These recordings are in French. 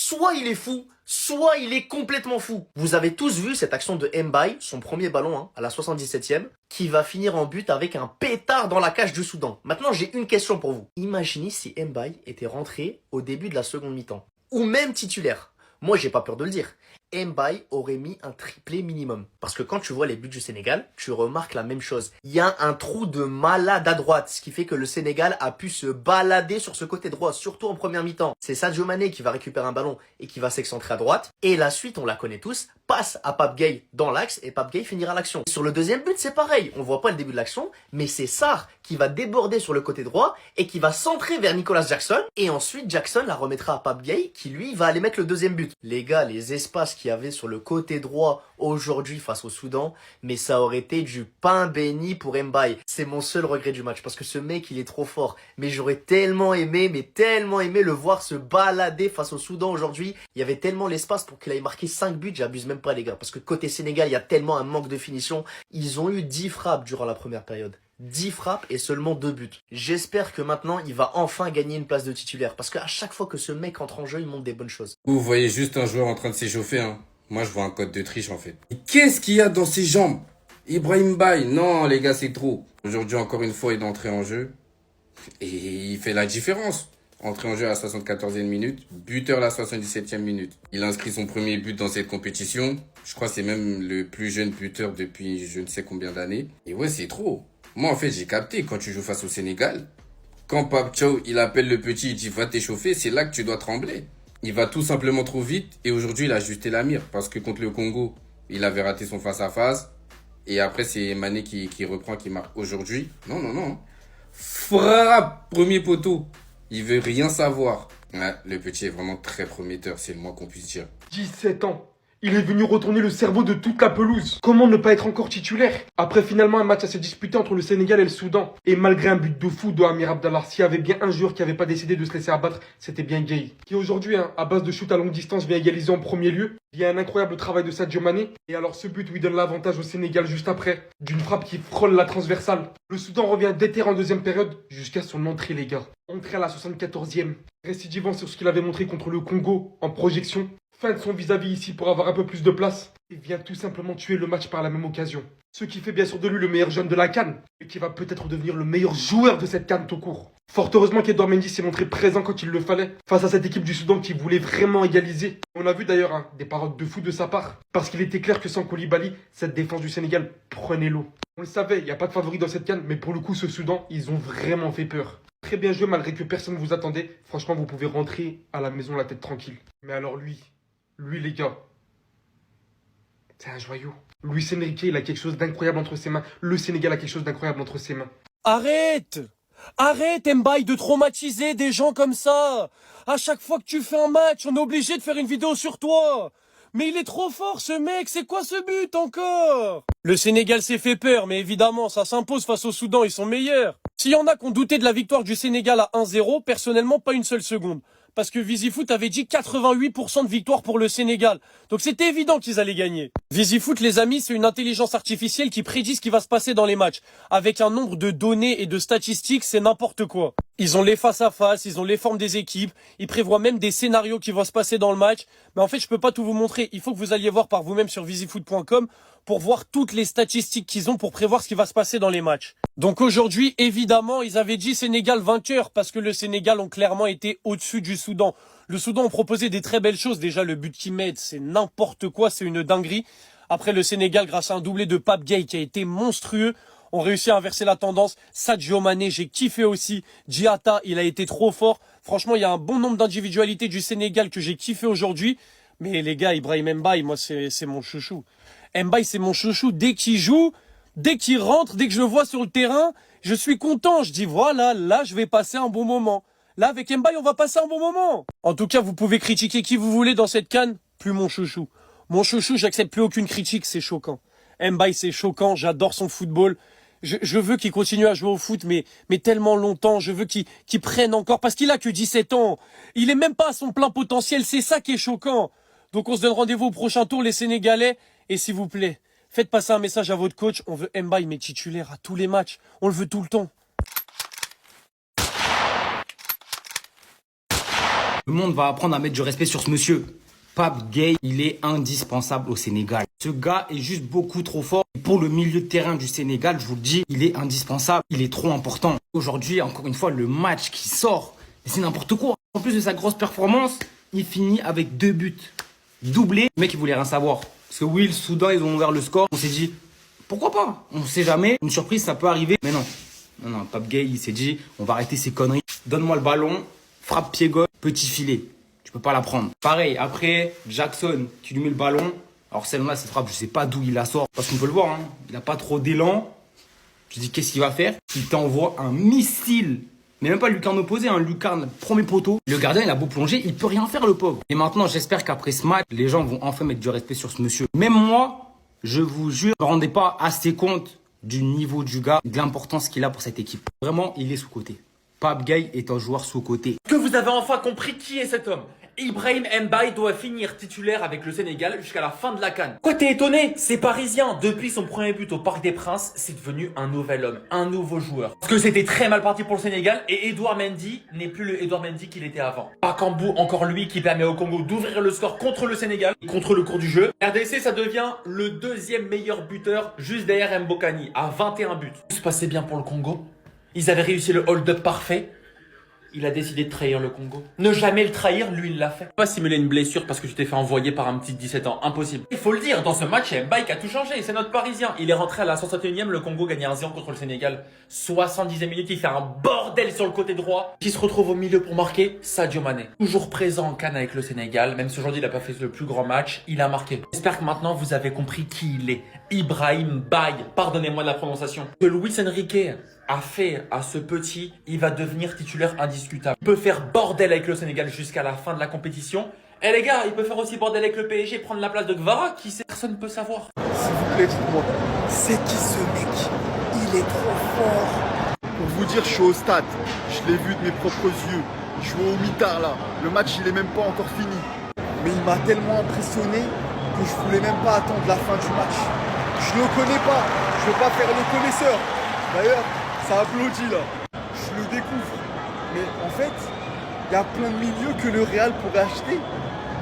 soit il est fou, soit il est complètement fou. Vous avez tous vu cette action de Mbaye, son premier ballon à la 77e, qui va finir en but avec un pétard dans la cage du Soudan. Maintenant, j'ai une question pour vous. Imaginez si Mbaye était rentré au début de la seconde mi-temps, ou même titulaire. Moi, j'ai pas peur de le dire. Mbaye aurait mis un triplé minimum. Parce que quand tu vois les buts du Sénégal, tu remarques la même chose. Il y a un trou de malade à droite, ce qui fait que le Sénégal a pu se balader sur ce côté droit, surtout en première mi-temps. C'est Sadio Mané qui va récupérer un ballon et qui va s'excentrer à droite. Et la suite, on la connaît tous, passe à Pape Gueye dans l'axe et Pape Gueye finira l'action. Sur le deuxième but, c'est pareil. On voit pas le début de l'action, mais c'est Sarr qui va déborder sur le côté droit et qui va centrer vers Nicolas Jackson. Et ensuite, Jackson la remettra à Pape Gueye qui, lui, va aller mettre le deuxième but. Les gars, les espaces qu'il y avait sur le côté droit aujourd'hui face au Soudan, mais ça aurait été du pain béni pour Mbaye. C'est mon seul regret du match parce que ce mec, il est trop fort. Mais j'aurais tellement aimé le voir se balader face au Soudan aujourd'hui. Il y avait tellement l'espace pour qu'il aille marquer 5 buts, j'abuse même pas les gars. Parce que côté Sénégal, il y a tellement un manque de finition. Ils ont eu 10 frappes durant la première période. 10 frappes et seulement 2 buts. J'espère que maintenant, il va enfin gagner une place de titulaire. Parce qu'à chaque fois que ce mec entre en jeu, il montre des bonnes choses. Vous voyez juste un joueur en train de s'échauffer, hein. Moi, je vois un code de triche, en fait. Et qu'est-ce qu'il y a dans ses jambes? Ibrahim Baye, non, les gars, c'est trop. Aujourd'hui, encore une fois, il est entré en jeu. Et il fait la différence. Entré en jeu à la 74e minute, buteur à la 77e minute. Il a inscrit son premier but dans cette compétition. Je crois que c'est même le plus jeune buteur depuis je ne sais combien d'années. Et ouais, c'est trop. Moi, en fait, j'ai capté quand tu joues face au Sénégal. Quand Pape Thiaw, il appelle le petit, il dit va t'échauffer, c'est là que tu dois trembler. Il va tout simplement trop vite et aujourd'hui, il a ajusté la mire parce que contre le Congo, il avait raté son face-à-face. Et après, c'est Mané qui reprend, qui marque aujourd'hui. Non, non, non. Frappe, premier poteau. Il veut rien savoir. Ouais, le petit est vraiment très prometteur, c'est le moins qu'on puisse dire. 17 ans. Il est venu retourner le cerveau de toute la pelouse. Comment ne pas être encore titulaire? Après finalement un match assez disputé entre le Sénégal et le Soudan. Et malgré un but de fou de Amir Abdallah, s'il y avait bien un joueur qui n'avait pas décidé de se laisser abattre, c'était bien Gueye. Qui aujourd'hui, à base de shoot à longue distance, vient égaliser en premier lieu. Il y a un incroyable travail de Sadio Mané. Et alors ce but où il donne l'avantage au Sénégal juste après, d'une frappe qui frôle la transversale. Le Soudan revient déter en deuxième période jusqu'à son entrée les gars. Entrée à la 74e. Récidivant sur ce qu'il avait montré contre le Congo en projection. Fin de son vis-à-vis ici pour avoir un peu plus de place. Il vient tout simplement tuer le match par la même occasion. Ce qui fait bien sûr de lui le meilleur jeune de la CAN. Et qui va peut-être devenir le meilleur joueur de cette CAN tout court. Fort heureusement qu'Edouard Mendy s'est montré présent quand il le fallait. Face à cette équipe du Soudan qui voulait vraiment égaliser. On a vu d'ailleurs des paroles de fou de sa part. Parce qu'il était clair que sans Koulibaly, cette défense du Sénégal prenait l'eau. On le savait, il n'y a pas de favori dans cette CAN. Mais pour le coup ce Soudan, ils ont vraiment fait peur. Très bien joué malgré que personne ne vous attendait. Franchement vous pouvez rentrer à la maison la tête tranquille. Mais alors lui les gars, c'est un joyau. Luis Enrique, il a quelque chose d'incroyable entre ses mains. Le Sénégal a quelque chose d'incroyable entre ses mains. Arrête! Arrête, Mbaye, de traumatiser des gens comme ça! À chaque fois que tu fais un match, on est obligé de faire une vidéo sur toi! Mais il est trop fort ce mec, c'est quoi ce but encore? Le Sénégal s'est fait peur, mais évidemment, ça s'impose face au Soudan, ils sont meilleurs. S'il y en a qui ont douté de la victoire du Sénégal à 1-0, personnellement, pas une seule seconde. Parce que VisiFoot avait dit 88% de victoire pour le Sénégal. Donc c'était évident qu'ils allaient gagner. VisiFoot, les amis, c'est une intelligence artificielle qui prédit ce qui va se passer dans les matchs. Avec un nombre de données et de statistiques, c'est n'importe quoi. Ils ont les face-à-face, ils ont les formes des équipes, ils prévoient même des scénarios qui vont se passer dans le match. Mais en fait, je peux pas tout vous montrer. Il faut que vous alliez voir par vous-même sur visifoot.com pour voir toutes les statistiques qu'ils ont pour prévoir ce qui va se passer dans les matchs. Donc aujourd'hui, évidemment, ils avaient dit Sénégal vainqueur parce que le Sénégal ont clairement été au-dessus du Soudan. Le Soudan ont proposé des très belles choses. Déjà, le but qu'ils mettent, c'est n'importe quoi, c'est une dinguerie. Après, le Sénégal, grâce à un doublé de Pape Gueye qui a été monstrueux, ont réussi à inverser la tendance. Sadio Mané, j'ai kiffé aussi. Diatta, il a été trop fort. Franchement, il y a un bon nombre d'individualités du Sénégal que j'ai kiffé aujourd'hui. Mais les gars, Ibrahim Mbaye, moi, c'est mon chouchou. Mbaye, c'est mon chouchou. Dès qu'il joue, dès qu'il rentre, dès que je le vois sur le terrain, je suis content. Je dis, voilà, là, je vais passer un bon moment. Là, avec Mbaye, on va passer un bon moment. En tout cas, vous pouvez critiquer qui vous voulez dans cette CAN. Plus mon chouchou. Mon chouchou, j'accepte plus aucune critique, c'est choquant. Mbaye, c'est choquant, j'adore son football. Je veux qu'il continue à jouer au foot, mais tellement longtemps. Je veux qu'il prenne encore, parce qu'il a que 17 ans. Il est même pas à son plein potentiel, c'est ça qui est choquant. Donc on se donne rendez-vous au prochain tour, les Sénégalais. Et s'il vous plaît, faites passer un message à votre coach. On veut Mbaye, mais titulaire à tous les matchs. On le veut tout le temps. Le monde va apprendre à mettre du respect sur ce monsieur. Pape Gueye, il est indispensable au Sénégal. Ce gars est juste beaucoup trop fort. Pour le milieu de terrain du Sénégal, je vous le dis, il est indispensable. Il est trop important. Aujourd'hui, encore une fois, le match qui sort, c'est n'importe quoi. En plus de sa grosse performance, il finit avec 2 buts. Doublé. Le mec, il voulait rien savoir. Parce que oui, le Soudan, ils ont ouvert le score. On s'est dit, pourquoi pas? On sait jamais. Une surprise, ça peut arriver. Mais non. Non, Pape Gueye, il s'est dit, on va arrêter ces conneries. Donne-moi le ballon, frappe pied gauche, petit filet. Tu peux pas la prendre. Pareil, après, Jackson, qui lui met le ballon. Alors celle-là, cette frappe, je sais pas d'où il la sort. Parce qu'on peut le voir, hein. Il a pas trop d'élan. Je dis, qu'est-ce qu'il va faire? Il t'envoie un missile. Mais même pas lucarne opposée, hein. Lucarne, premier poteau. Le gardien, il a beau plonger, il peut rien faire, le pauvre. Et maintenant, j'espère qu'après ce match, les gens vont enfin mettre du respect sur ce monsieur. Même moi, je vous jure, je ne me rendais pas assez compte du niveau du gars, de l'importance qu'il a pour cette équipe. Vraiment, il est sous-coté. Pape Gueye est un joueur sous-coté. Que vous avez enfin compris qui est cet homme. Ibrahim Mbaye doit finir titulaire avec le Sénégal jusqu'à la fin de la CAN. Quoi, t'es étonné? C'est parisien. Depuis son premier but au Parc des Princes, c'est devenu un nouvel homme, un nouveau joueur. Parce que c'était très mal parti pour le Sénégal et Edouard Mendy n'est plus le Edouard Mendy qu'il était avant. Bakambu, encore lui, qui permet au Congo d'ouvrir le score contre le Sénégal, contre le cours du jeu. RDC, ça devient le 2e meilleur buteur, juste derrière Mbokani, à 21 buts. Tout se passait bien pour le Congo. Ils avaient réussi le hold-up parfait. Il a décidé de trahir le Congo. Ne jamais le trahir, lui, il l'a fait. Pas simuler une blessure parce que tu t'es fait envoyer par un petit de 17 ans. Impossible. Il faut le dire, dans ce match, Mbaye qui a tout changé. C'est notre Parisien. Il est rentré à la 61e, le Congo gagnait 1-0 contre le Sénégal. 70e minute, il fait un bordel sur le côté droit. Qui se retrouve au milieu pour marquer? Sadio Mané. Toujours présent en CAN avec le Sénégal. Même si aujourd'hui, il n'a pas fait le plus grand match, il a marqué. J'espère que maintenant, vous avez compris qui il est. Ibrahim Mbaye. Pardonnez-moi de la prononciation. Que Luis Enrique a fait à ce petit, il va devenir titulaire indiscutable. Il peut faire bordel avec le Sénégal jusqu'à la fin de la compétition. Et les gars, il peut faire aussi bordel avec le PSG, prendre la place de Gvara, qui sait, personne ne peut savoir. S'il vous plaît, dites-moi, c'est qui ce mec? Il est trop fort. Pour vous dire, je suis au stade. Je l'ai vu de mes propres yeux. Je suis au mitard là. Le match, il est même pas encore fini. Mais il m'a tellement impressionné que je voulais même pas attendre la fin du match. Je le connais pas. Je veux pas faire le connaisseur. D'ailleurs, ça applaudit là. Je le découvre. Mais en fait, il y a plein de milieux que le Real pourrait acheter.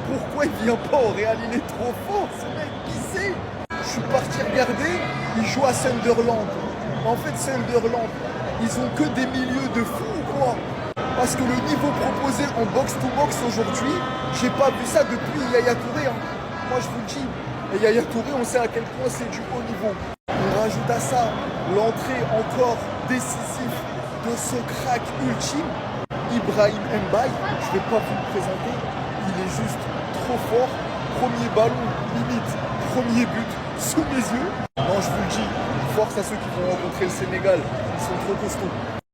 Pourquoi il vient pas au Real? Il est trop fort, ce mec. Qui sait? Je suis parti regarder. Il joue à Sunderland. En fait, Sunderland, ils ont que des milieux de fou ou quoi? Parce que le niveau proposé en box-to-box aujourd'hui, j'ai pas vu ça depuis Yaya Touré. Hein. Moi, je vous le dis. Et Yaya Touré, on sait à quel point c'est du haut niveau. On rajoute à ça l'entrée encore décisive de ce crack ultime, Ibrahim Mbaye. Je ne vais pas vous le présenter, il est juste trop fort. Premier ballon, limite, premier but sous mes yeux. Non, je vous le dis, force à ceux qui vont rencontrer le Sénégal, ils sont trop costauds.